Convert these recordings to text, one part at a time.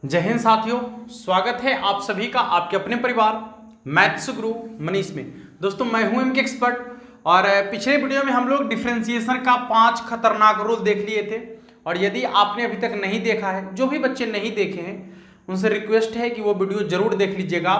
जय हिंद साथियों, स्वागत है आप सभी का आपके अपने परिवार मैथ्स गुरु मनीष में। दोस्तों मैं हूं एमके एक्सपर्ट और पिछले वीडियो में हम लोग डिफरेंशिएशन का 5 खतरनाक रूल देख लिए थे। और यदि आपने अभी तक नहीं देखा है, जो भी बच्चे नहीं देखे हैं उनसे रिक्वेस्ट है कि वो वीडियो जरूर देख लीजिएगा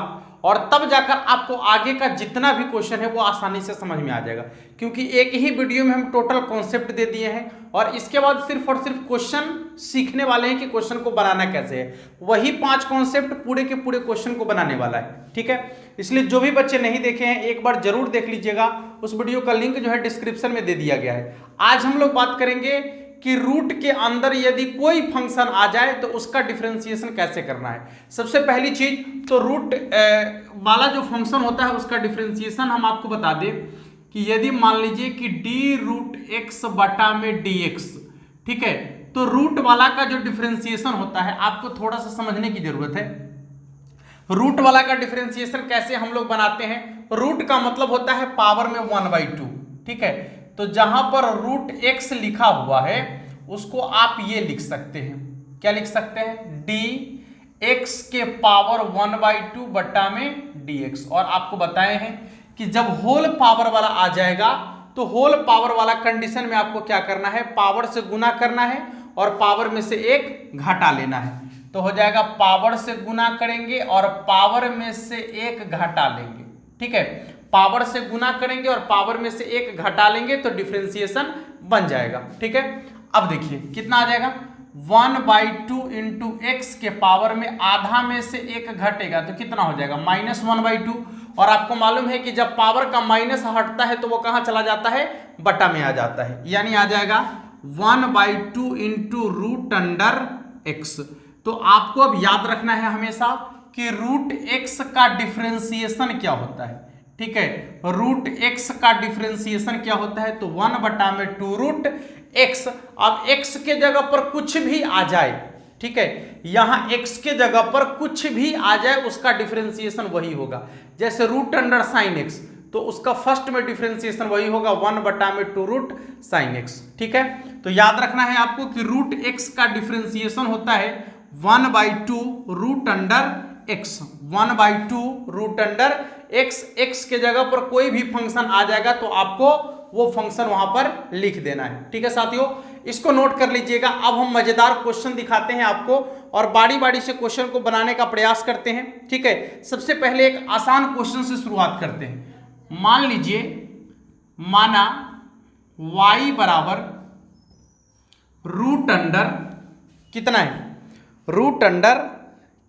और तब जाकर आपको आगे का जितना भी क्वेश्चन है वो आसानी से समझ में आ जाएगा। क्योंकि एक ही वीडियो में हम टोटल कॉन्सेप्ट दे दिए हैं और इसके बाद सिर्फ और सिर्फ क्वेश्चन सीखने वाले हैं कि क्वेश्चन को बनाना कैसे है। वही 5 कॉन्सेप्ट पूरे के पूरे क्वेश्चन को बनाने वाला है, ठीक है। इसलिए जो भी बच्चे नहीं देखे हैं एक बार जरूर देख लीजिएगा। उस वीडियो का लिंक जो है डिस्क्रिप्शन में दे दिया गया है। आज हम लोग बात करेंगे कि रूट के अंदर यदि कोई फंक्शन आ जाए तो उसका डिफरेंशिएशन कैसे करना है। सबसे पहली चीज तो रूट वाला जो फंक्शन होता है उसका डिफरेंशिएशन हम आपको बता दें कि यदि मान लीजिए कि डी रूट एक्स बटा में डी एक्स, ठीक है, तो रूट वाला का जो डिफरेंशिएशन होता है आपको थोड़ा सा समझने की जरूरत है। रूट वाला का डिफरेंशिएशन कैसे हम लोग बनाते हैं। रूट का मतलब होता है पावर में 1/2, ठीक है। तो जहां पर रूट एक्स लिखा हुआ है उसको आप ये लिख सकते हैं, क्या लिख सकते हैं, डी एक्स के पावर 1/2 बटा में डी एक्स। और आपको बताए हैं कि जब होल पावर वाला आ जाएगा तो होल पावर वाला कंडीशन में आपको क्या करना है, पावर से गुना करना है और पावर में से एक घटा लेना है। तो हो जाएगा पावर से गुना करेंगे और पावर में से एक घटा लेंगे, ठीक है। पावर से गुना करेंगे और पावर में से एक घटा लेंगे तो डिफरेंशिएशन बन जाएगा, ठीक है। अब देखिए कितना आ जाएगा, 1/2 इंटू एक्स के पावर में आधा में से एक घटेगा तो कितना हो जाएगा, -1/2। और आपको मालूम है कि जब पावर का माइनस हटता है तो वो कहां चला जाता है, बटा में आ जाता है, यानी आ जाएगा 1/2 इंटू रूट अंडर एक्स। तो आपको अब याद रखना है हमेशा कि रूट एक्स का डिफरेंशिएशन क्या होता है, ठीक है। रूट एक्स का डिफरेंशिएशन क्या होता है, तो 1/2 रूट एक्स। अब एक्स के जगह पर कुछ भी आ जाए, ठीक है, यहां एक्स के जगह पर कुछ भी आ जाए उसका डिफरेंशिएशन वही होगा। जैसे रूट अंडर साइन एक्स तो उसका फर्स्ट में डिफरेंशिएशन वही होगा 1/2 रूट साइन एक्स, ठीक है। तो याद रखना है आपको कि रूट एक्स का डिफरेंशिएशन होता है 1/2 root under x, 1/2 root under x. X के जगह पर कोई भी फंक्शन आ जाएगा तो आपको वो फंक्शन वहां पर लिख देना है, ठीक है साथियों। इसको नोट कर लीजिएगा। अब हम मजेदार क्वेश्चन दिखाते हैं आपको और बारी बारी से क्वेश्चन को बनाने का प्रयास करते हैं, ठीक है। सबसे पहले एक आसान क्वेश्चन से शुरुआत करते हैं। मान लीजिए, माना y बराबर रूट अंडर कितना है, रूट अंडर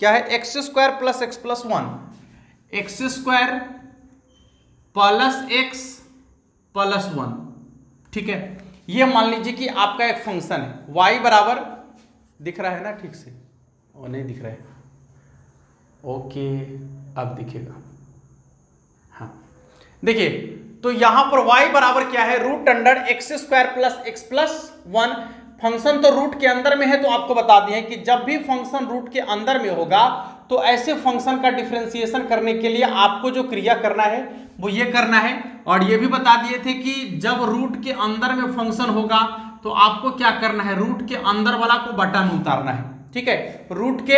क्या है, x² plus x plus 1, x² plus x plus 1, ठीक है। ये मान लीजिए कि आपका एक फंक्शन है y बराबर, दिख रहा है ना ठीक से, और नहीं दिख रहा है, ओके अब दिखेगा, हाँ देखिए। तो यहां पर y बराबर क्या है, root under x² plus x plus 1। Function तो रूट के अंदर में है तो आपको बता दिए कि जब भी फंक्शन रूट के अंदर में होगा तो ऐसे फंक्शन का डिफरेंशिएशन करने के लिए आपको जो क्रिया करना है वो ये करना है। और ये भी बता दिए थे कि जब रूट के अंदर में फंक्शन होगा तो आपको क्या करना है, रूट के अंदर वाला को बटा में उतारना है, ठीक है। रूट के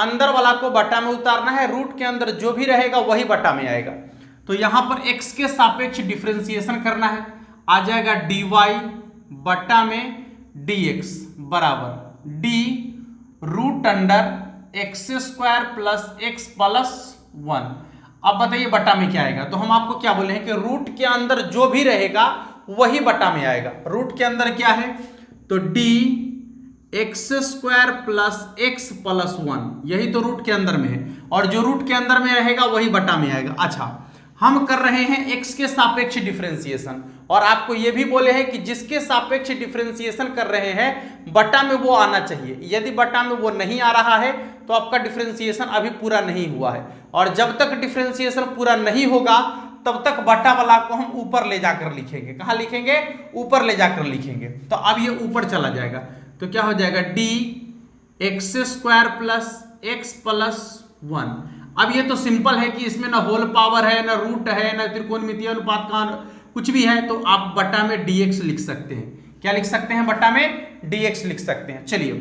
अंदर वाला को बटा में उतारना है, रूट के अंदर जो भी रहेगा वही बटा में आएगा। तो यहां पर x के सापेक्ष डिफरेंशिएशन करना है, आ जाएगा dy बटा में dx बराबर d root under x² plus x plus 1। अब बताइए बटा में क्या आएगा, तो हम आपको क्या बोले हैं कि रूट के अंदर जो भी रहेगा वही बटा में आएगा। रूट के अंदर क्या है, तो d x² plus x plus 1, यही तो रूट के अंदर में है और जो रूट के अंदर में रहेगा वही बटा में आएगा। अच्छा, हम कर रहे हैं x के सापेक्ष डिफरेंशिएशन और आपको यह भी बोले हैं कि जिसके सापेक्ष डिफरेंशिएशन कर रहे हैं बटा में वो आना चाहिए। यदि बटा में वो नहीं आ रहा है तो आपका डिफरेंशिएशन अभी पूरा नहीं हुआ है और जब तक डिफरेंशिएशन पूरा नहीं होगा तब तक बटा वाला को हम ऊपर ले जाकर लिखेंगे। कहां लिखेंगे, ऊपर ले जाकर लिखेंगे। तो अब ये ऊपर चला जाएगा तो क्या हो जाएगा, d x² plus x plus 1। अब ये तो सिंपल है कि इसमें ना होल पावर है, ना रूट है, ना त्रिकोणमितीय अनुपात का कुछ भी है, तो आप बटा में dx लिख सकते हैं। क्या लिख सकते हैं, बटा में dx लिख सकते हैं। चलिए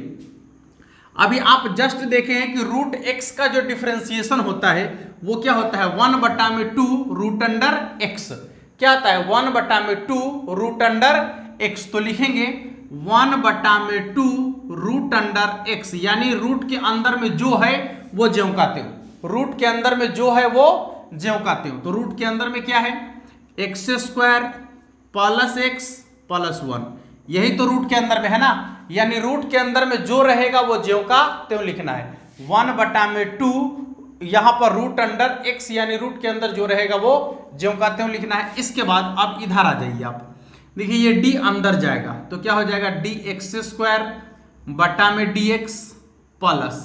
अभी आप जस्ट देखे हैं कि रूट एक्स का जो डिफरेंशिएशन होता है वो क्या होता है 1/2 रूट अंडर एक्स। क्या आता है 1/2 रूट अंडर एक्स। तो लिखेंगे 1/2 रूट अंडर एक्स, यानी रूट के अंदर में जो है वो ज्यों का त्यों, रूट के अंदर में जो है वो ज्यों का त्यों। तो रूट के अंदर में क्या है x² प्लस एक्स प्लस 1, यही तो रूट के अंदर में है ना, यानी रूट के अंदर में जो रहेगा वो ज्यों का त्यों लिखना है। 1/2 यहां पर रूट अंडर एक्स, यानी रूट के अंदर जो रहेगा वो ज्यों का त्यों लिखना है। इसके बाद अब इधर आ जाइए आप, देखिए ये d अंदर जाएगा तो क्या हो जाएगा dx² बटा में dx प्लस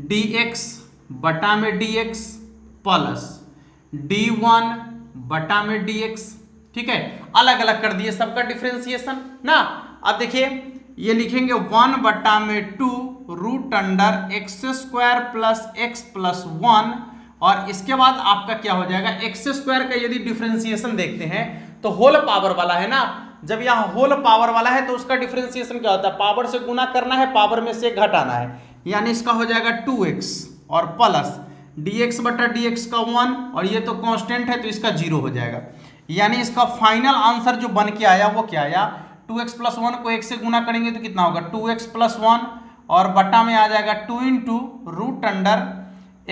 dx बटा में dx प्लस d1 बटा में dx। ठीक है, अलग अलग कर दिए सबका डिफरेंशिएशन ना। अब देखिए ये लिखेंगे 1/2 root under x² plus x plus 1, और इसके बाद आपका क्या हो जाएगा x² का यदि डिफरेंशिएशन देखते हैं तो होल पावर वाला है ना, जब यहाँ होल पावर वाला है तो उसका डिफरेंशिएशन क्या होता है, पावर से गुना करना है, पावर में से घटाना है, यानी इसका हो जाएगा 2x और प्लस dx बटा dx का 1, और ये तो कांस्टेंट है तो इसका 0 हो जाएगा। यानी इसका फाइनल आंसर जो बन के आया वो क्या आया, 2x प्लस 1 को 1 से गुना करेंगे तो कितना होगा 2x प्लस 1, और बटा में आ जाएगा 2 into root under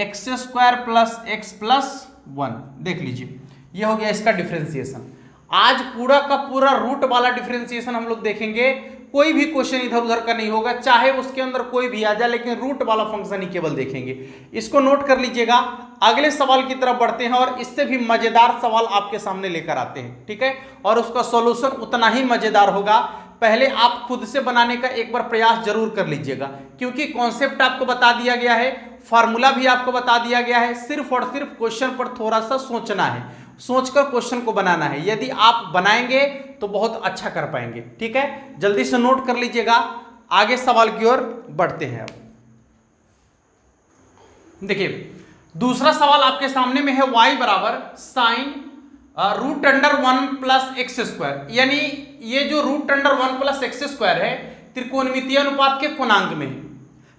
x² plus x plus 1। देख लीजिए ये हो गया इसका डिफरेंशिएशन। आज पूरा का पूरा रूट वाला डिफरेंशिएशन हम लोग देखेंगे, कोई भी क्वेश्चन इधर उधर का नहीं होगा, चाहे उसके अंदर कोई भी आ जाए, लेकिन रूट वाला फंक्शन ही केवल देखेंगे। इसको नोट कर लीजिएगा। अगले सवाल की तरफ बढ़ते हैं और इससे भी मजेदार सवाल आपके सामने लेकर आते हैं, ठीक है, और उसका सॉल्यूशन उतना ही मजेदार होगा। पहले आप खुद से बनाने का एक बार प्रयास जरूर कर लीजिएगा, क्योंकि कॉन्सेप्ट आपको बता दिया गया है, फार्मूला भी आपको बता दिया गया है, सिर्फ और सिर्फ क्वेश्चन पर थोड़ा सा सोचना है, सोचकर क्वेश्चन को बनाना है। यदि आप बनाएंगे तो बहुत अच्छा कर पाएंगे, ठीक है, जल्दी से नोट कर लीजिएगा। आगे सवाल की ओर बढ़ते हैं। अब देखिए दूसरा सवाल आपके सामने में है y बराबर sign root under 1 plus x², यानी ये जो रूट अंडर 1 प्लस x² है त्रिकोणमितीय अनुपात के कोणांक में है।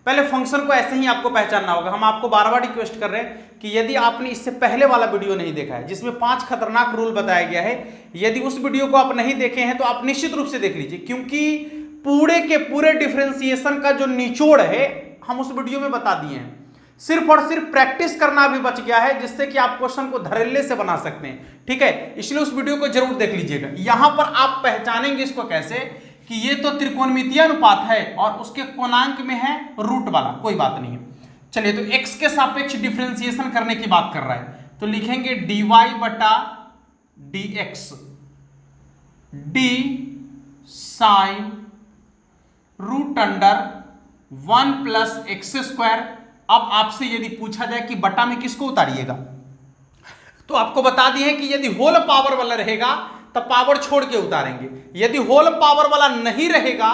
पहले फंक्शन को ऐसे ही आपको पहचानना होगा। हम आपको बार बार रिक्वेस्ट कर रहे हैं कि यदि आपने इससे पहले वाला वीडियो नहीं देखा है जिसमें 5 खतरनाक रूल बताया गया है, यदि उस वीडियो को आप नहीं देखे हैं तो आप निश्चित रूप से देख लीजिए, क्योंकि पूरे के पूरे डिफरेंशिएशन का जो निचोड़ है हम उस वीडियो में बता दिए हैं। सिर्फ और सिर्फ प्रैक्टिस करना भी बच गया है, जिससे कि आप क्वेश्चन को धड़ल्ले से बना सकते हैं, ठीक है, इसलिए उस वीडियो को जरूर देख लीजिएगा। यहां पर आप पहचानेंगे इसको कैसे कि ये तो त्रिकोणमितीय अनुपात है और उसके कोणांक में है रूट वाला, कोई बात नहीं है। चलिए तो x के सापेक्ष डिफरेंशिएशन करने की बात कर रहा है, तो लिखेंगे dy बटा dx d sine root under 1 plus x²। अब आपसे यदि पूछा जाए कि बटा में किसको उतारिएगा, तो आपको बता दिए कि यदि होल पावर वाला रहेगा तब पावर छोड़ के उतारेंगे, यदि होल पावर वाला नहीं रहेगा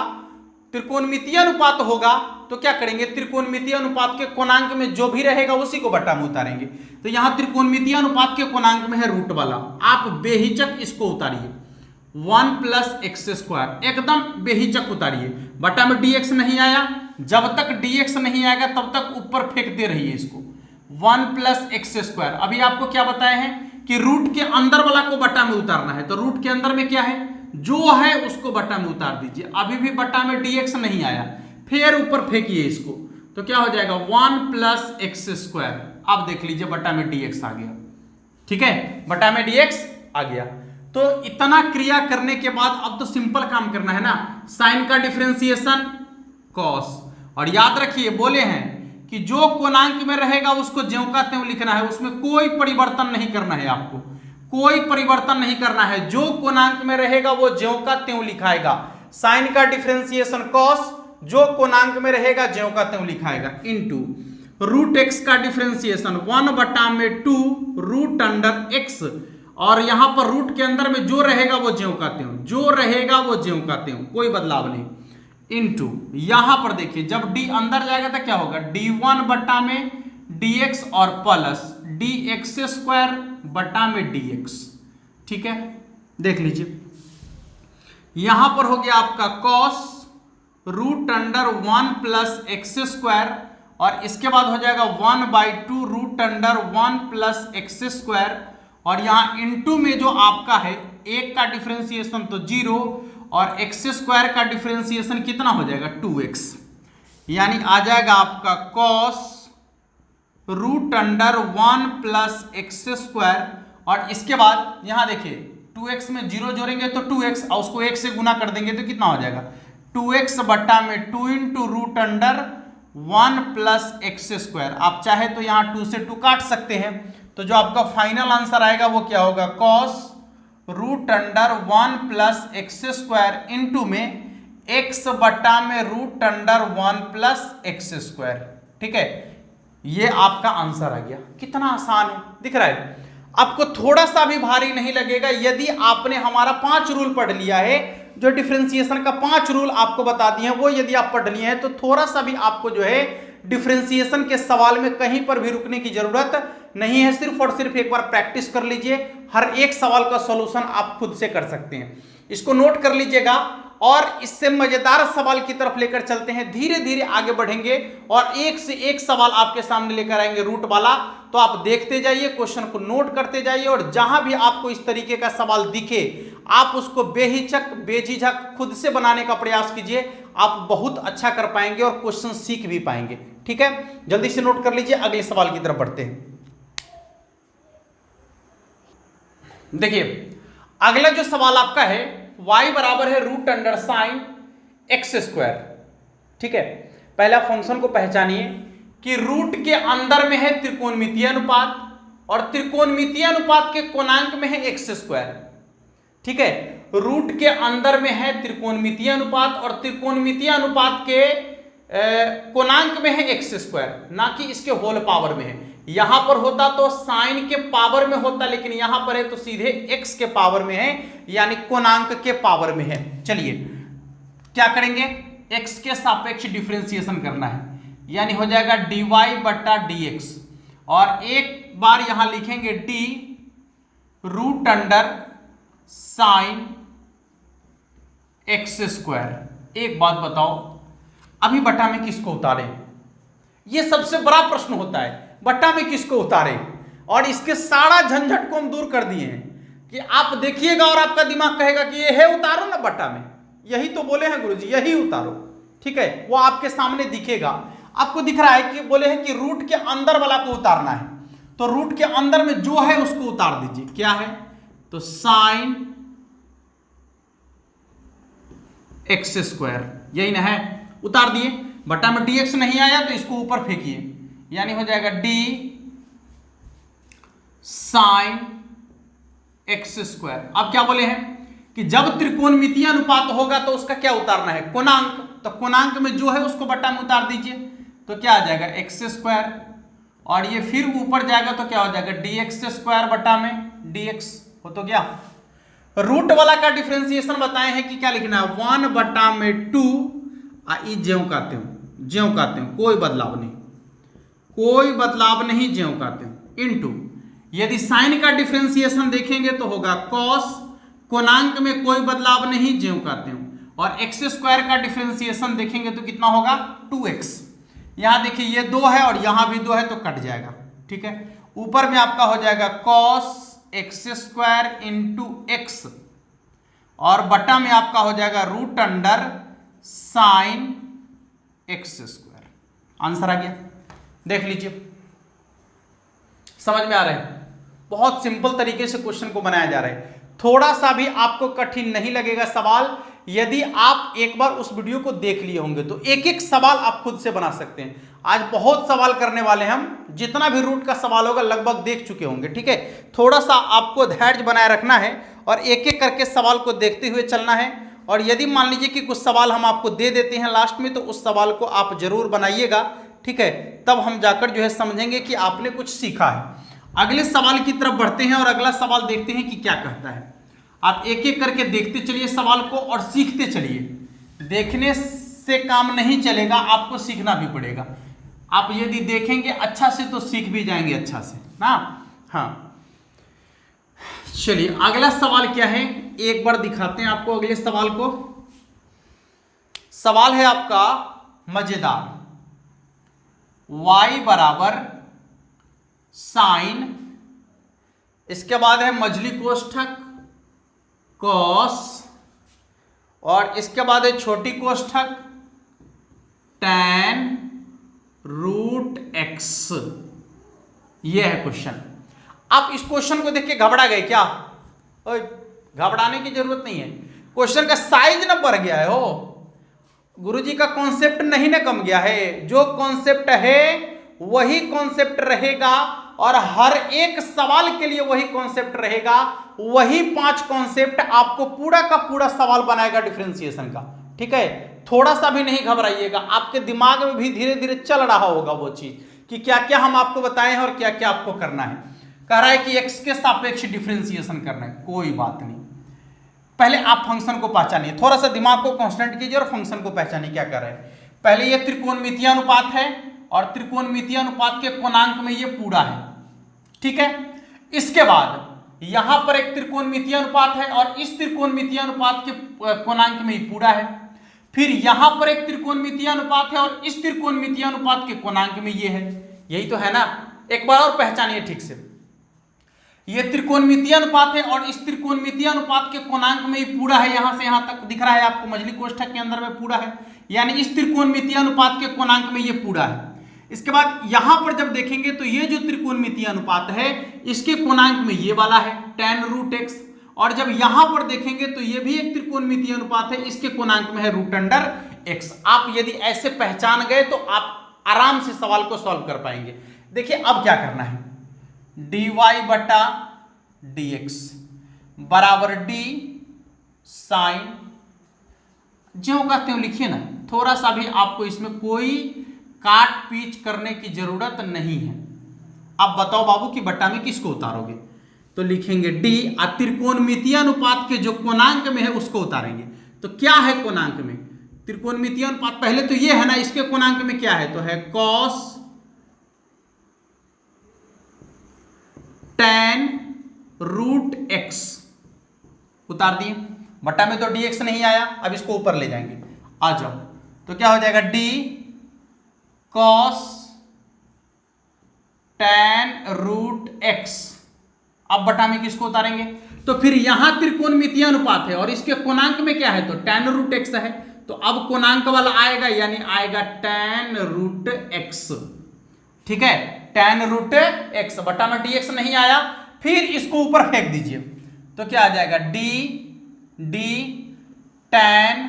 त्रिकोणमितीय अनुपात होगा तो क्या करेंगे, त्रिकोणमितीय अनुपात के कोणांक में जो भी रहेगा उसी को बटा में उतारेंगे। तो यहां त्रिकोणमितीय अनुपात के कोणांक में है रूट वाला, आप बेहिचक इसको उतारिए 1 प्लस x², एकदम बेहिचक उतारिए। बटा में dx नहीं आया, जब तक dx नहीं आएगा तब तक ऊपर फेंकते रहिए इसको 1 प्लस x²। अभी आपको क्या बताया है कि रूट के अंदर वाला को बटा में उतारना है, तो रूट के अंदर में क्या है जो है उसको बटा में उतार दीजिए। अभी भी बटा में dx नहीं आया, फिर ऊपर फेंकिए इसको, तो क्या हो जाएगा 1 प्लस x²। अब देख लीजिए बटा में dx आ गया, ठीक है, बटा में dx आ गया। तो इतना क्रिया करने के बाद अब तो सिंपल काम करना है ना, साइन का डिफरेंशिएशन कॉस, और याद रखिए बोले हैं कि जो कोणांक में रहेगा उसको ज्यों का त्यों लिखना है, उसमें कोई परिवर्तन नहीं करना है, आपको कोई परिवर्तन नहीं करना है, जो कोणांक में रहेगा वो ज्यों का त्यों लिखाएगा। साइन का डिफरेंशिएशन कॉस, जो कोणांक में रहेगा ज्यों का त्यों लिखाएगा, इनटू रूट एक्स का डिफरेंशिएशन 1/2 रूट अंडर एक्स, और यहां पर रूट के अंदर में जो रहेगा वो ज्यों का त्यों, जो रहेगा वो ज्यों का त्यों, कोई बदलाव नहीं, इनटू यहां पर देखिए जब d अंदर जाएगा तो क्या होगा d1 बटा में dx और प्लस dx² बटा में dx, ठीक है, देख लीजिए यहां पर हो गया आपका cos root under 1 plus x square, और इसके बाद हो जाएगा 1/2 root under 1 plus x square, और यहाँ इनटू में जो आपका है एक का डिफरेंशिएशन तो 0 और एक्स स्क्वायर का डिफरेंशिएशन कितना हो जाएगा 2x, यानी आ जाएगा आपका cos root under 1 plus x square, और इसके बाद यहां देखिए 2x में 0 जोड़ेंगे तो 2x और उसको 1 से गुना कर देंगे तो कितना हो जाएगा 2x बट्टा में 2 into root under 1 plus x square. आप चाहे तो यहाँ 2 से 2 काट सकते हैं, तो जो आपका फाइनल आंसर आएगा वो क्या होगा cos root under 1 plus x square into में x बट्टा में root under 1 plus x square. ठीक है, ये आपका आंसर आ गया। कितना आसान है, दिख रहा है आपको, थोड़ा सा भी भारी नहीं लगेगा यदि आपने हमारा 5 रूल पढ़ लिया है, जो डिफरेंशिएशन का 5 रूल आपको बता दिए हैं वो यदि आप पढ़ लिए हैं तो थोड़ा सा भी आपको जो है डिफरेंशिएशन के सवाल में कहीं पर भी रुकने की जरूरत नहीं है। सिर्फ और सिर्फ एक बार प्रैक्टिस कर लीजिए, हर एक सवाल का सॉल्यूशन आप खुद से कर सकते हैं। इसको नोट कर लीजिएगा और इससे मजेदार सवाल की तरफ लेकर चलते हैं, धीरे धीरे आगे बढ़ेंगे और एक से एक सवाल आपके सामने लेकर आएंगे रूट वाला। तो आप देखते जाइए, क्वेश्चन को नोट करते जाइए, और जहां भी आपको इस तरीके का सवाल दिखे आप उसको बेहिचक बेझिझक खुद से बनाने का प्रयास कीजिए। आप बहुत अच्छा कर पाएंगे और क्वेश्चन सीख भी पाएंगे। ठीक है, जल्दी से नोट कर लीजिए, अगले सवाल की तरफ बढ़ते हैं। देखिए अगला जो सवाल आपका है y बराबर है root under sine x square. ठीक है, पहला फंक्शन को पहचानिए कि रूट के अंदर में है त्रिकोणमितीय अनुपात और त्रिकोणमितीय अनुपात के कोणांक में है एक्स स्क्वायर। ठीक है, रूट के अंदर में है त्रिकोणमितीय अनुपात और त्रिकोणमितीय अनुपात के कोणांक में है एक्स स्क्वायर, ना कि इसके होल पावर में है। यहां पर होता तो साइन के पावर में होता, लेकिन यहां पर है तो सीधे एक्स के पावर में है, यानी कोणांक के पावर में है। चलिए क्या करेंगे, एक्स के सापेक्ष डिफरेंशिएशन करना है, यानी हो जाएगा dy बट्टा dx, और एक बार यहां लिखेंगे d root under sine x square. एक बात बताओ, अभी बट्टा में किसको उतारें? यह सबसे बड़ा प्रश्न होता है, बट्टा में किसको उतारें? और इसके सारा झंझट को हम दूर कर दिए हैं कि आप देखिएगा और आपका दिमाग कहेगा कि ये है उतारो ना बट्टा में, यही तो बोले हैं गुरुजी, यही उतारो। ठीक है, वो आपके सामने दिखेगा, आपको दिख रहा है कि बोले हैं कि रूट के अंदर वाला को उतारना है, तो रूट के अंदर में जो है उसको उतार दीजिए। क्या है? तो साइन एक्स स्क्वायर, यही ना है, उतार दिए। बट्टा में dx नहीं आया तो इसको ऊपर फेंकिए, यानी हो जाएगा d साइन एक्स स्क्वायर। अब क्या बोले हैं कि जब त्रिकोणमितीय अनुपात होगा तो उसका क्या उतारना है? कोणांक। तो कोणांक में जो है उसको बट्टा में उतार दीजिए, तो क्या आ जाएगा एक्स स्क्वायर, और ये फिर ऊपर जाएगा तो क्या हो जाएगा dx स्क्वायर बट्टा में dx। हो तो क्या, रूट वाला का डिफरेंशिएशन बताए हैं कि क्या लिखना है 1 बट्टा में 2 ज्यों काते हो, कोई बदलाव नहीं, कोई बदलाव नहीं, ज्यों काते हो, इनटू यदि साइन का डिफरेंशिएशन देखेंगे तो होगा cos, कोणांक में कोई बदलाव नहीं, ज्यों काते हो, और एक्स स्क्वायर का डिफरेंशिएशन देखेंगे तो कितना होगा 2x। यहां देखिए ये 2 है और यहां भी 2 है तो कट जाएगा। ठीक है, ऊपर में आपका हो जाएगा cos x square into x, और बट्टा में आपका हो जाएगा root under sine x square. Answer आ गया, देख लीजिए, समझ में आ रहा है? बहुत सिंपल तरीके से क्वेश्चन को बनाया जा रहा है, थोड़ा सा भी आपको कठिन नहीं लगेगा सवाल। यदि आप एक बार उस वीडियो को देख लिए होंगे तो एक एक सवाल आप खुद से बना सकते हैं। आज बहुत सवाल करने वाले हैं हम, जितना भी रूट का सवाल होगा लगभग देख चुके होंगे। ठीक है, थोड़ा सा आपको धैर्य बनाए रखना है और एक एक करके सवाल को देखते हुए चलना है। और यदि मान लीजिए कि कुछ सवाल हम आपको दे देते हैं लास्ट में, तो उस सवाल को आप जरूर बनाइएगा। ठीक है, तब हम जाकर जो है समझेंगे कि आपने कुछ सीखा है। अगले सवाल की तरफ बढ़ते हैं और अगला सवाल देखते हैं कि क्या कहता है। आप एक एक करके देखते चलिए सवाल को और सीखते चलिए। देखने से काम नहीं चलेगा, आपको सीखना भी पड़ेगा। आप यदि देखेंगे अच्छा से तो सीख भी जाएंगे अच्छा से ना। हाँ, चलिए अगला सवाल क्या है, एक बार दिखाते हैं आपको अगले सवाल को। सवाल है आपका मजेदार, y बराबर साइन, इसके बाद है मझली कोष्ठक कॉस, और इसके बाद है छोटी कोष्ठक tan रूट एक्स। ये है क्वेश्चन। आप इस क्वेश्चन को देख के घबरा गए क्या? ओए, घबराने की जरूरत नहीं है, क्वेश्चन का साइज ना बढ़ गया है हो, गुरुजी का कॉन्सेप्ट नहीं ना कम गया है, जो कॉन्सेप्ट है वही कॉन्सेप्ट रहेगा और हर एक सवाल के लिए वही कॉन्सेप्ट रहेगा, वही 5 कॉन्सेप्ट आपको पूरा का पूरा सवाल बनाएगा डिफरेंशिएशन का। ठीक है, थोड़ा सा भी नहीं घबराइएगा, आपके दिमाग में भी धीरे धीरे चल रहा होगा वो चीज कि क्या क्या हम आपको बताए हैं और क्या क्या आपको करना है। कह रहा है कि x के सापेक्ष डिफरेंशिएशन करना है, कोई बात नहीं, पहले आप फंक्शन को पहचानिए, थोड़ा सा दिमाग को कांस्टेंट कीजिए और फंक्शन को पहचानिए क्या कर रहे हैं। पहले ये त्रिकोणमितीय अनुपात है और त्रिकोणमितीय अनुपात के कोणांक में ये पूरा है। ठीक है, इसके बाद यहां पर एक त्रिकोणमितीय अनुपात है और इस त्रिकोणमितीय अनुपात के कोणांक में ही पूरा है। फिर यहां पर एक त्रिकोणमितीय अनुपात है और इस त्रिकोणमितीय अनुपात के कोणांक में ये है। यही तो है ना, एक बार और पहचानिए ठीक से, ये त्रिकोणमितीय अनुपात है और इस त्रिकोणमितीय अनुपात के कोणांक में ही पूरा है, यहां से यहां तक दिख रहा है आपको, मझली कोष्ठक के अंदर में पूरा है, यानी इस त्रिकोणमितीय अनुपात के कोणांक में ये पूरा है। इसके बाद यहां पर जब देखेंगे तो ये जो त्रिकोणमितीय अनुपात है इसके कोणांक में ये वाला है tan रूट एक्स, और जब यहां पर देखेंगे तो ये भी एक त्रिकोणमितीय अनुपात है, इसके कोणांक में है रूट अंडर एक्स। आप यदि ऐसे पहचान गए तो आप आराम से सवाल को सॉल्व कर पाएंगे। देखिए अब क्या करना है, dy बटा dx बराबर d साइन, जो कहते हो लिखिए ना, थोड़ा सा भी आपको इसमें कोई काट पीच करने की जरूरत नहीं है। अब बताओ बाबू कि बट्टा में किसको उतारोगे, तो लिखेंगे d, त्रिकोणमितीय अनुपात के जो कोणांक में है उसको उतारेंगे। तो क्या है कोणांक में, त्रिकोणमितीय अनुपात पहले तो ये है ना, इसके कोणांक में क्या है, तो है cos tan रूट एक्स, उतार दिए, बट्टा में तो dx नहीं आया, अब इसको ऊपर ले जाएंगे, आ जाओ, तो क्या हो जाएगा d cos tan root x. अब बटा में किसको उतारेंगे, तो फिर यहां त्रिकोणमितीय अनुपात है और इसके कोणांक में क्या है, तो tan रूट एक्स है, तो अब कोणांक वाला आएगा, यानी आएगा tan रूट एक्स। ठीक है, tan रूट एक्स, बटा में dx नहीं आया, फिर इसको ऊपर फेंक दीजिए, तो क्या आ जाएगा d tan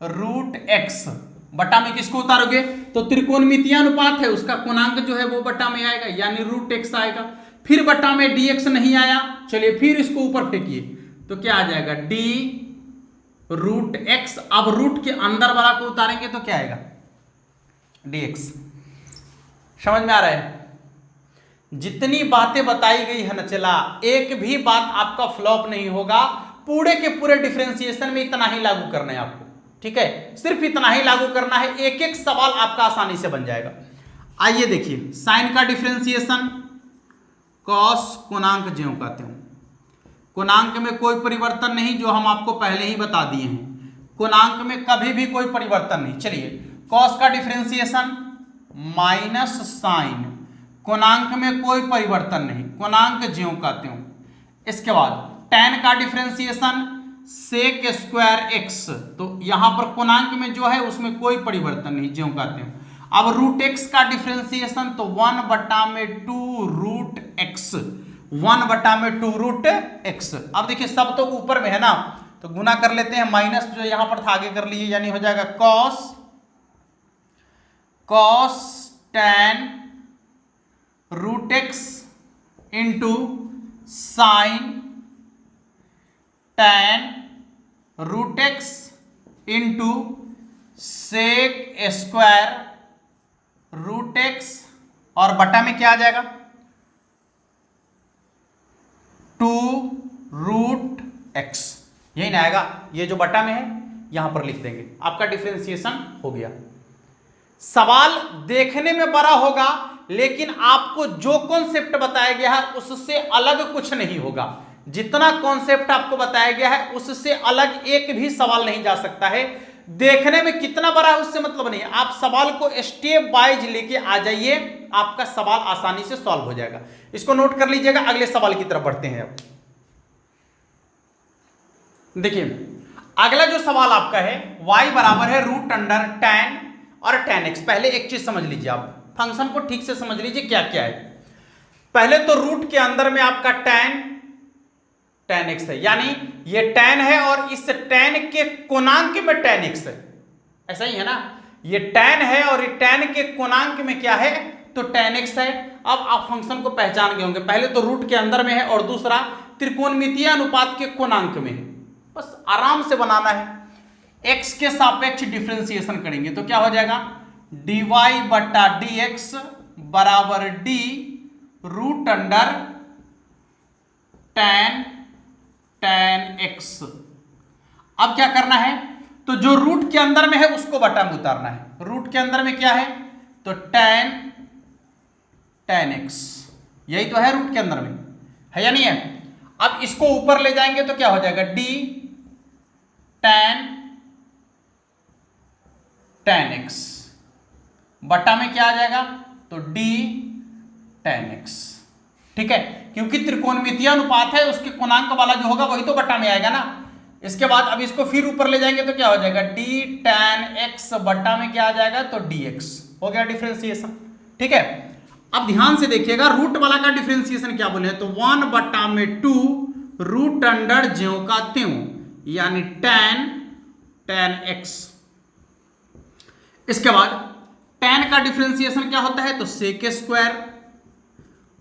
रूट एक्स। बटा में किसको उतारोगे, तो त्रिकोणमितीय अनुपात है उसका कोणांक जो है वो बटा में आएगा, यानी रूट एक्स आएगा, फिर बटा में dx नहीं आया, चलिए फिर इसको ऊपर फेंकिए, तो क्या आ जाएगा d रूट एक्स। अब रूट के अंदर वाला को उतारेंगे तो क्या आएगा, dx। समझ में आ रहा है, जितनी बातें बताई गई है ना, चला एक भी बात आपका फ्लॉप नहीं होगा, पूरे के पूरे डिफरेंशिएशन में इतना ही लागू करना है आपको। ठीक है, सिर्फ इतना ही लागू करना है, एक एक सवाल आपका आसानी से बन जाएगा। आइए देखिए, साइन का डिफरेंशिएशन, कॉस कोणांक ज्यों कहते हैं, कोणांक में कोई परिवर्तन नहीं, जो हम आपको पहले ही बता दिए हैं, कोणांक में कभी भी कोई परिवर्तन नहीं। चलिए, कॉस का डिफरेंशिएशन माइनस साइन, कोणांक में कोई परिवर्तन नहीं, कोणांक ज्यों कहते हो। इसके बाद tan का डिफरेंशिएशन सेक स्क्वायर एक्स, तो यहां पर कोणांक में जो है उसमें कोई परिवर्तन नहीं, ज्यों कहते हैं। अब रूट एक्स का डिफरेंशिएशन, तो 1 बटा में 2 रूट एक्स, 1 बटा में 2 रूट एक्स। अब देखिए सब तो ऊपर में है ना, तो गुना कर लेते हैं, माइनस जो यहां पर था आगे कर लीजिए, यानी हो जाएगा cos tan root x into sine tan root x into sec square root x, और बटा में क्या आ जाएगा 2 रूट एक्स, यही ना आएगा, ये जो बटा में है यहां पर लिख देंगे, आपका डिफरेंशिएशन हो गया। सवाल देखने में बड़ा होगा, लेकिन आपको जो कॉन्सेप्ट बताया गया है उससे अलग कुछ नहीं होगा। जितना कॉन्सेप्ट आपको बताया गया है उससे अलग एक भी सवाल नहीं जा सकता है। देखने में कितना बड़ा है उससे मतलब नहीं है, आप सवाल को स्टेप वाइज लेके आ जाइए, आपका सवाल आसानी से सॉल्व हो जाएगा। इसको नोट कर लीजिएगा। अगले सवाल की तरफ बढ़ते हैं। अब देखिए अगला जो सवाल आपका है, y बराबर है रूट अंडर tan और tan x। पहले एक चीज समझ लीजिए, आप फंक्शन को ठीक से समझ लीजिए क्या क्या है। पहले तो रूट के अंदर में आपका tan x है, यानी ये tan है और इस tan के कोणांक में tan x है, ऐसा ही है ना। ये tan है और ये tan के कोणांक में क्या है, तो tan x है। अब आप फंक्शन को पहचान गए होंगे, पहले तो रूट के अंदर में है और दूसरा त्रिकोणमितीय अनुपात के कोणांक में है। बस आराम से बनाना है। x के सापेक्ष डिफरेंशिएशन करेंगे तो क्या हो जाएगा, dy बटा dx बराबर d root under tan x। अब क्या करना है, तो जो रूट के अंदर में है उसको बटा में उतारना है। रूट के अंदर में क्या है, तो tan x, यही तो है रूट के अंदर में, है या नहीं है। अब इसको ऊपर ले जाएंगे तो क्या हो जाएगा, d tan x बटा में क्या आ जाएगा, तो d tan x। ठीक है, क्योंकि त्रिकोणमितीय अनुपात है, उसके कोणांक वाला जो होगा वही तो बटा में आएगा ना। इसके बाद अब इसको फिर ऊपर ले जाएंगे तो क्या हो जाएगा, d tan x बटा में क्या आ जाएगा, तो dx। हो गया डिफरेंशिएशन। ठीक है, अब ध्यान से देखिएगा, रूट वाला का डिफरेंशिएशन क्या बोले, तो 1 बटा में 2 रूट अंडर ज्यों का त्यों, यानी tan x। इसके बाद tan का डिफरेंशिएशन क्या होता है, तो sec स्क्वायर,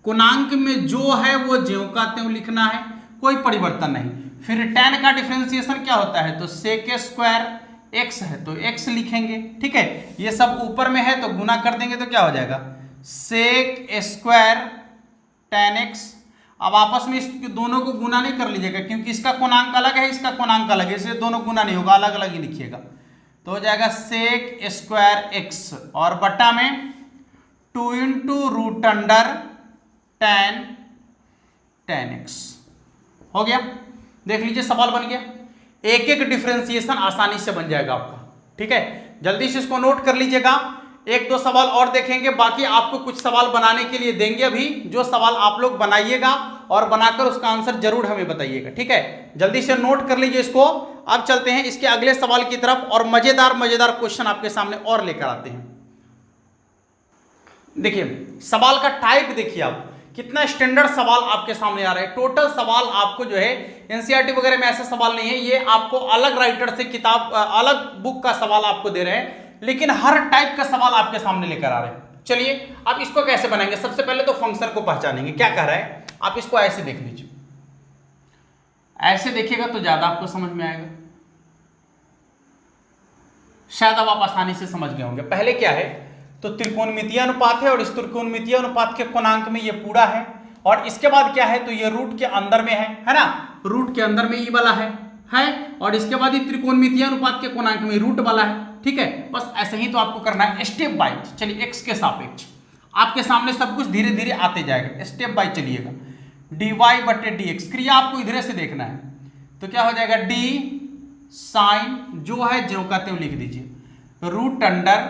कोणांक में जो है वो ज्यों का त्यों लिखना है, कोई परिवर्तन नहीं। फिर tan का डिफरेंशिएशन क्या होता है, तो sec स्क्वायर, x है तो x लिखेंगे। ठीक है, ये सब ऊपर में है तो गुना कर देंगे तो क्या हो जाएगा, sec स्क्वायर tan x। अब आपस में इस दोनों को गुना नहीं कर लीजिएगा, क्योंकि इसका कोणांक अलग है, इसका कोणांक अलग है, इसलिए दोनों गुना नहीं होगा, अलग अलग ही लिखिएगा। तो हो जाएगा sec स्क्वायर x और बटा में 2 into root under tan x। हो गया, देख लीजिए सवाल बन गया। एक एक डिफरेंशिएशन आसानी से बन जाएगा आपका। ठीक है, जल्दी से इसको नोट कर लीजिएगा। एक दो सवाल और देखेंगे, बाकी आपको कुछ सवाल बनाने के लिए देंगे अभी, जो सवाल आप लोग बनाइएगा और बनाकर उसका आंसर जरूर हमें बताइएगा। ठीक है, जल्दी से नोट कर लीजिए इसको। अब चलते हैं इसके अगले सवाल की तरफ और मजेदार मजेदार क्वेश्चन आपके सामने और लेकर आते हैं। देखिए सवाल का टाइप देखिए आप, कितना स्टैंडर्ड सवाल आपके सामने आ रहा है। टोटल सवाल आपको जो है एनसीईआरटी वगैरह में ऐसा सवाल नहीं है, ये आपको अलग राइटर से किताब, अलग बुक का सवाल आपको दे रहे हैं, लेकिन हर टाइप का सवाल आपके सामने लेकर आ रहे हैं। चलिए अब इसको कैसे बनाएंगे, सबसे पहले तो फंक्शन को पहचानेंगे। क्या कह रहा है, आप इसको ऐसे देख लीजिए, ऐसे देखिएगा तो ज्यादा आपको समझ में आएगा, शायद अब आप आसानी से समझ गए होंगे। पहले क्या है, तो त्रिकोणमितीय अनुपात है और इस त्रिकोणमितीय अनुपात के कोणांक में ये पूरा है, और इसके बाद क्या है, तो ये रूट के अंदर में है ना, रूट के अंदर में ई वाला है, और इसके बाद ये त्रिकोणमितीय अनुपात के कोणांक में रूट वाला है। ठीक है, बस ऐसे ही तो आपको करना है स्टेप बाय। चलिए x के सापेक्ष आपके सामने सब कुछ धीरे धीरे आते जाएगा, स्टेप बाय चलिएगा। dy बटे dx, क्रिया आपको इधर से देखना है, तो क्या हो जाएगा, d साइन जो है ज्यों का त्यों लिख दीजिए, रूट अंडर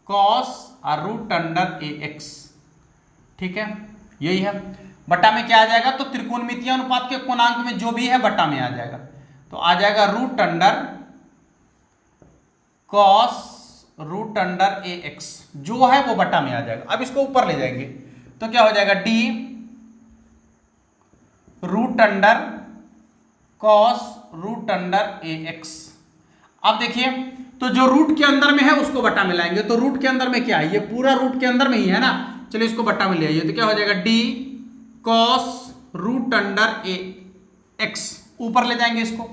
कॉस और रूट अंडर ax। ठीक है, यही है, बटा में क्या आ जाएगा, तो त्रिकोणमितीय अनुपात के कोणांक में जो भी है बटा में आ जाएगा, तो आ जाएगा root under cos root under ax, जो है वो बटा में आ जाएगा। अब इसको ऊपर ले जाएंगे तो क्या हो जाएगा, d root under cos root under ax। अब देखिए, तो जो रूट के अंदर में है उसको बटा में लाएंगे, तो रूट के अंदर में क्या है, ये पूरा रूट के अंदर में ही है ना। चलिए इसको बटा में ले आइए, तो क्या हो जाएगा, d cos root under ax। ऊपर ले जाएंगे इसको,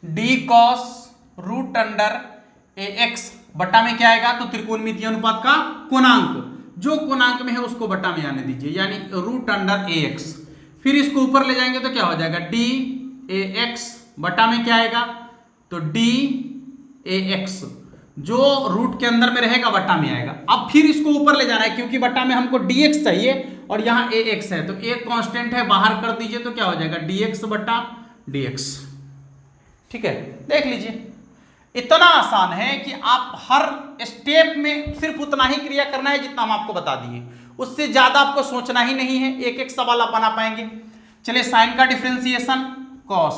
d cos root under ax बटा में क्या आएगा, तो त्रिकोणमितीय अनुपात का कोणांक, जो कोणांक में है उसको बटा में आने दीजिए, यानी रूट अंडर ax। फिर इसको ऊपर ले जाएंगे तो क्या हो जाएगा, d ax बटा में क्या आएगा, तो d ax, जो रूट के अंदर में रहेगा बटा में आएगा। अब फिर इसको ऊपर ले जाना है, क्योंकि बटा में हमको dx चाहिए और यहाँ ax है, तो एक कांस्टेंट है, बाहर कर दीजिए तो क्या हो जाएगा, dx बटा dx। ठीक है, देख लीजिए इतना आसान है कि आप हर स्टेप में सिर्फ उतना ही क्रिया करना है जितना हम आपको बता दिए, उससे ज्यादा आपको सोचना ही नहीं है, एक एक सवाल आप बना पाएंगे। चलिए साइन का डिफरेंशिएशन कॉस,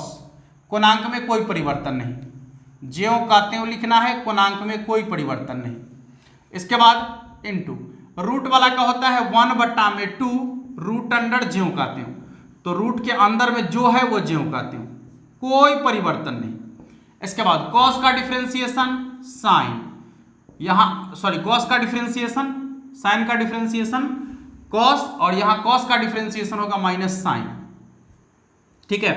कोणांक में कोई परिवर्तन नहीं, ज्यों का त्यों लिखना है, कोणांक में कोई परिवर्तन नहीं। इसके बाद इनटू रूट वाला का होता है 1/2 रूट अंडर ज्यों का त्यों, तो रूट के अंदर में जो है वो ज्यों का त्यों, कोई परिवर्तन नहीं। इसके बाद कॉस का डिफरेंशिएशन साइन, यहां सॉरी कॉस का डिफरेंशिएशन, साइन का डिफरेंशिएशन कॉस, और यहां कॉस का डिफरेंशिएशन होगा माइनस साइन। ठीक है,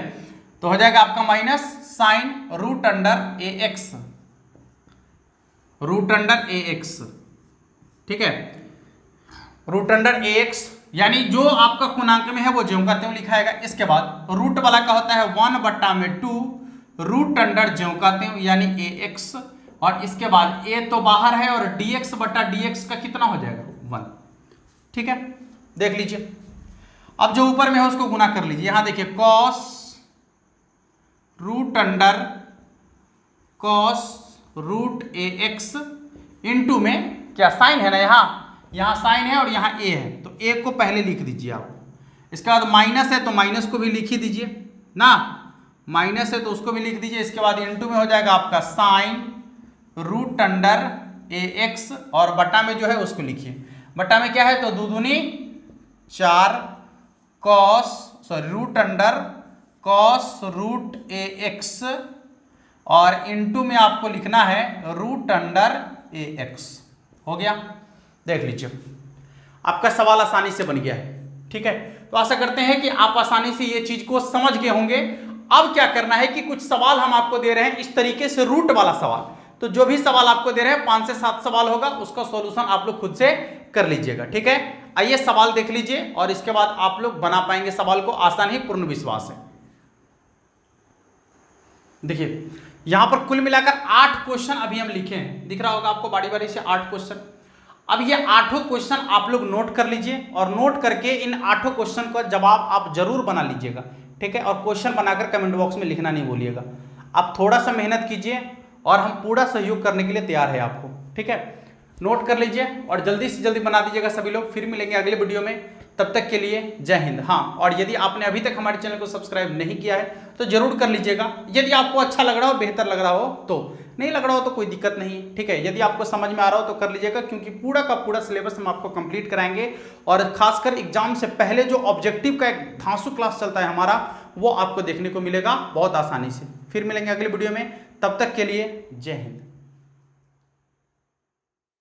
तो हो जाएगा आपका माइनस साइन रूट अंडर ए एक्स, रूट अंडर ए एक्स। ठीक है, रूट अंडर ए एक्स, यानी जो आपका कोणांक में है वो ज्यों का त्यों लिखाएगा। इसके बाद रूट वाला का होता है 1/2 रूट अंडर ज्यों का त्यों यानी ए एक्स, और इसके बाद ए तो बाहर है और dx बटा dx का कितना हो जाएगा 1। ठीक है, देख लीजिए, अब जो ऊपर में है उसको गुना कर लीजिए। यहां देखिए cos root under cos root A X into में क्या साइन है ना, यहां साइन है और यहां ए है, तो ए को पहले लिख दीजिए आप। इसके बाद माइनस है तो माइनस को भी लिख ही दीजिए ना, माइनस है तो उसको भी लिख दीजिए। इसके बाद इंटू में हो जाएगा आपका साइन रूट अंडर ए एक्स, और बटा में जो है उसको लिखिए, बटा में क्या है तो 2 दूनी 4 cos sorry root under cos root A X, और इंटू में आपको लिखना है रूट अंडर ए एक्स। हो गया, देख लीजिए आपका सवाल आसानी से बन गया है। ठीक है, तो आशा करते हैं कि आप आसानी से ये चीज को समझ गए होंगे। अब क्या करना है कि कुछ सवाल हम आपको दे रहे हैं इस तरीके से, रूट वाला सवाल, तो जो भी सवाल आपको दे रहे हैं 5 से 7 सवाल होगा, उसका सॉल्यूशन आप लोग खुद से कर लीजिएगा। ठीक है, आइए सवाल देख लीजिए और इसके बाद आप लोग बना पाएंगे सवाल को, आसान ही पूर्ण विश्वास है। देखिए यहां पर कुल मिलाकर 8 क्वेश्चन अभी हम लिखे हैं, दिख रहा होगा आपको बारी बारी से 8 क्वेश्चन। अब ये 8 क्वेश्चन आप लोग नोट कर लीजिए, और नोट करके इन 8 क्वेश्चन का जवाब आप जरूर बना लीजिएगा। ठीक है, और क्वेश्चन बनाकर कमेंट बॉक्स में लिखना नहीं भूलिएगा। आप थोड़ा सा मेहनत कीजिए और हम पूरा सहयोग करने के लिए तैयार है आपको। ठीक है, नोट कर लीजिए और जल्दी से जल्दी बना दीजिएगा सभी लोग। फिर मिलेंगे अगले वीडियो में, तब तक के लिए जय हिंद। हाँ, और यदि आपने अभी तक हमारे चैनल को सब्सक्राइब नहीं किया है तो जरूर कर लीजिएगा। यदि आपको अच्छा लग रहा हो, बेहतर लग रहा हो तो, नहीं लग रहा हो तो कोई दिक्कत नहीं है। ठीक है, यदि आपको समझ में आ रहा हो तो कर लीजिएगा, क्योंकि पूरा का पूरा सिलेबस हम आपको कंप्लीट कराएंगे, और खासकर एग्जाम से पहले जो ऑब्जेक्टिव का एक धांसू क्लास चलता है हमारा, वो आपको देखने को मिलेगा बहुत आसानी से। फिर मिलेंगे अगले वीडियो में, तब तक के लिए जय हिंद।